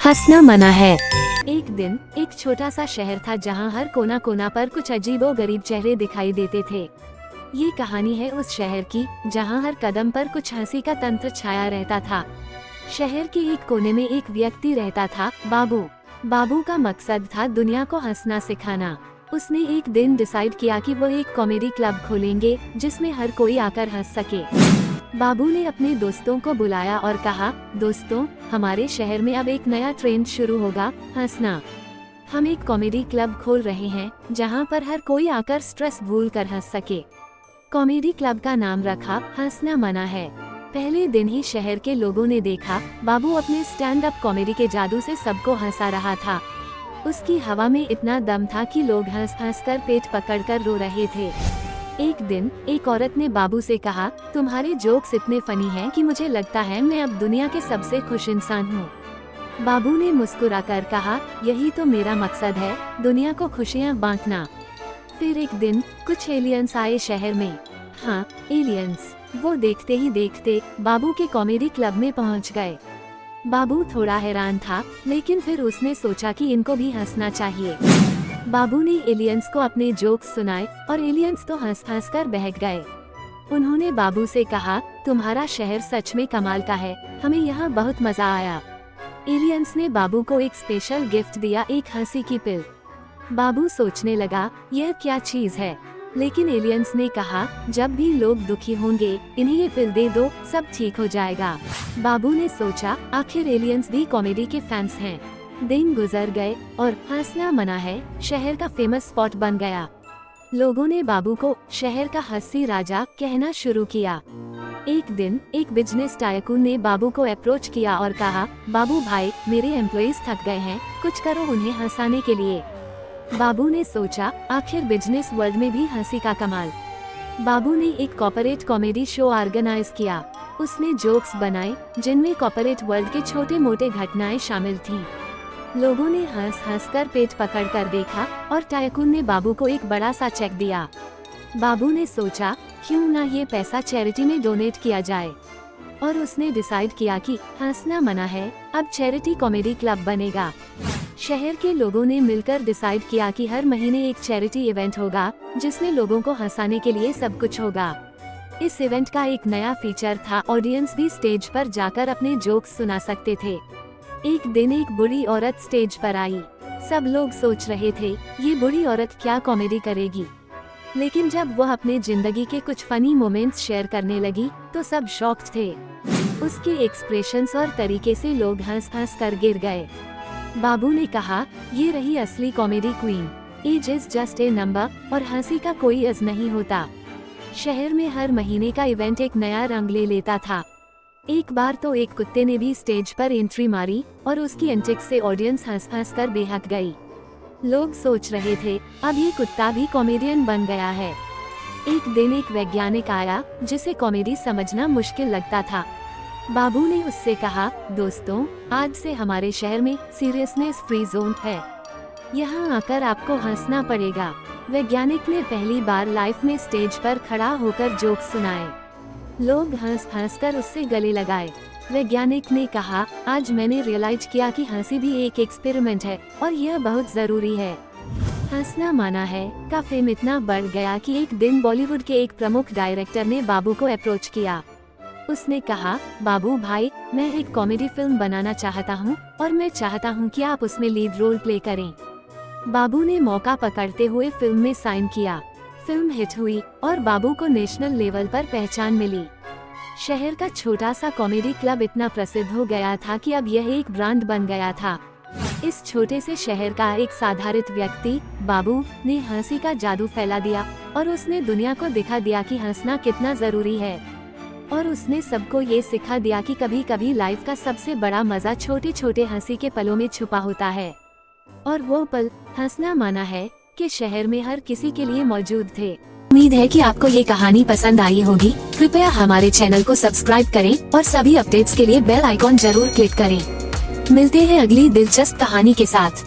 हंसना मना है। एक दिन एक छोटा सा शहर था जहाँ हर कोना कोना पर कुछ अजीबो गरीब चेहरे दिखाई देते थे। ये कहानी है उस शहर की जहाँ हर कदम पर कुछ हंसी का तंत्र छाया रहता था। शहर के एक कोने में एक व्यक्ति रहता था, बाबू। बाबू का मकसद था दुनिया को हंसना सिखाना। उसने एक दिन डिसाइड किया कि वो एक कॉमेडी क्लब खोलेंगे जिसमें हर कोई आकर हंस सके। बाबू ने अपने दोस्तों को बुलाया और कहा, दोस्तों, हमारे शहर में अब एक नया ट्रेंड शुरू होगा, हंसना। हम एक कॉमेडी क्लब खोल रहे हैं जहां पर हर कोई आकर स्ट्रेस भूल कर हंस सके। कॉमेडी क्लब का नाम रखा हंसना मना है। पहले दिन ही शहर के लोगों ने देखा बाबू अपने स्टैंड अप कॉमेडी के जादू से सबको हंसा रहा था। उसकी हवा में इतना दम था कि लोग हंस हंस कर पेट पकड़कर रो रहे थे। एक दिन एक औरत ने बाबू से कहा, तुम्हारे जोक्स इतने फनी हैं कि मुझे लगता है मैं अब दुनिया के सबसे खुश इंसान हूँ। बाबू ने मुस्कुराकर कहा, यही तो मेरा मकसद है, दुनिया को खुशियाँ बांटना। फिर एक दिन कुछ एलियंस आए शहर में। हाँ, एलियंस। वो देखते ही देखते बाबू के कॉमेडी क्लब में पहुँच गए। बाबू थोड़ा हैरान था, लेकिन फिर उसने सोचा कि इनको भी हंसना चाहिए। बाबू ने एलियंस को अपने जोक्स सुनाए और एलियंस तो हंस हंस कर बहक गए। उन्होंने बाबू से कहा, तुम्हारा शहर सच में कमाल का है, हमें यहाँ बहुत मजा आया। एलियंस ने बाबू को एक स्पेशल गिफ्ट दिया, एक हंसी की पिल। बाबू सोचने लगा, यह क्या चीज है, लेकिन एलियंस ने कहा, जब भी लोग दुखी होंगे इन्हें ये पिल दे दो, सब ठीक हो जाएगा। बाबू ने सोचा, आखिर एलियंस भी कॉमेडी के फैंस हैं। दिन गुजर गए और हंसना मना है शहर का फेमस स्पॉट बन गया। लोगों ने बाबू को शहर का हंसी राजा कहना शुरू किया। एक दिन एक बिजनेस टाइकून ने बाबू को अप्रोच किया और कहा, बाबू भाई, मेरे एम्प्लॉइज थक गए हैं, कुछ करो उन्हें हंसाने के लिए। बाबू ने सोचा, आखिर बिजनेस वर्ल्ड में भी हंसी का कमाल। बाबू ने एक कॉर्पोरेट कॉमेडी शो ऑर्गेनाइज किया। उसने जोक्स बनाए जिनमें कॉर्पोरेट वर्ल्ड के छोटे मोटे घटनाएं शामिल थीं। लोगों ने हंस हंस कर पेट पकड़ कर देखा और टाइकून ने बाबू को एक बड़ा सा चेक दिया। बाबू ने सोचा, क्यों ना ये पैसा चैरिटी में डोनेट किया जाए, और उसने डिसाइड किया कि हंसना मना है अब चैरिटी कॉमेडी क्लब बनेगा। शहर के लोगों ने मिलकर डिसाइड किया कि हर महीने एक चैरिटी इवेंट होगा जिसमें लोगों को हंसाने के लिए सब कुछ होगा। इस इवेंट का एक नया फीचर था, ऑडियंस भी स्टेज पर जाकर अपने जोक्स सुना सकते थे। एक दिन एक बूढ़ी औरत स्टेज पर आई। सब लोग सोच रहे थे, ये बूढ़ी औरत क्या कॉमेडी करेगी, लेकिन जब वह अपने जिंदगी के कुछ फनी मोमेंट्स शेयर करने लगी तो सब शॉक्ड थे। उसके एक्सप्रेशंस और तरीके से लोग हंस हंस कर गिर गए। बाबू ने कहा, ये रही असली comedy queen, age is just a number, और हंसी का कोई अज़ नहीं होता। शहर में हर महीने का इवेंट एक नया रंग ले लेता था। एक बार तो एक कुत्ते ने भी स्टेज पर एंट्री मारी और उसकी एंटिक्स से ऑडियंस हंस हंस कर बेहक गई। लोग सोच रहे थे, अब ये कुत्ता भी कॉमेडियन बन गया है। एक दिन एक वैज्ञानिक आया जिसे कॉमेडी समझना मुश्किल लगता था। बाबू ने उससे कहा, दोस्तों, आज से हमारे शहर में सीरियसनेस फ्री जोन है, यहाँ आकर आपको हंसना पड़ेगा। वैज्ञानिक ने पहली बार लाइफ में स्टेज पर खड़ा होकर जोक्स सुनाए। लोग हंस हंस कर उससे गले लगाए। वैज्ञानिक ने कहा, आज मैंने रियलाइज किया कि हंसी भी एक एक्सपेरिमेंट है और यह बहुत जरूरी है। हंसना माना है का फेम इतना बढ़ गया कि एक दिन बॉलीवुड के एक प्रमुख डायरेक्टर ने बाबू को अप्रोच किया। उसने कहा, बाबू भाई, मैं एक कॉमेडी फिल्म बनाना चाहता हूँ और मैं चाहता हूँ कि आप उसमें लीड रोल प्ले करें। बाबू ने मौका पकड़ते हुए फिल्म में साइन किया। फिल्म हिट हुई और बाबू को नेशनल लेवल पर पहचान मिली। शहर का छोटा सा कॉमेडी क्लब इतना प्रसिद्ध हो गया था कि अब यह एक ब्रांड बन गया था। इस छोटे से शहर का एक साधारण व्यक्ति, बाबू, ने हंसी का जादू फैला दिया और उसने दुनिया को दिखा दिया कि हंसना कितना जरूरी है। और उसने सबको ये सिखा दिया कि कभी कभी लाइफ का सबसे बड़ा मजा छोटे छोटे हंसी के पलों में छुपा होता है। और वो पल हंसना माना है के शहर में हर किसी के लिए मौजूद थे। उम्मीद है कि आपको ये कहानी पसंद आई होगी। कृपया हमारे चैनल को सब्सक्राइब करें और सभी अपडेट्स के लिए बेल आइकॉन जरूर क्लिक करें। मिलते हैं अगली दिलचस्प कहानी के साथ।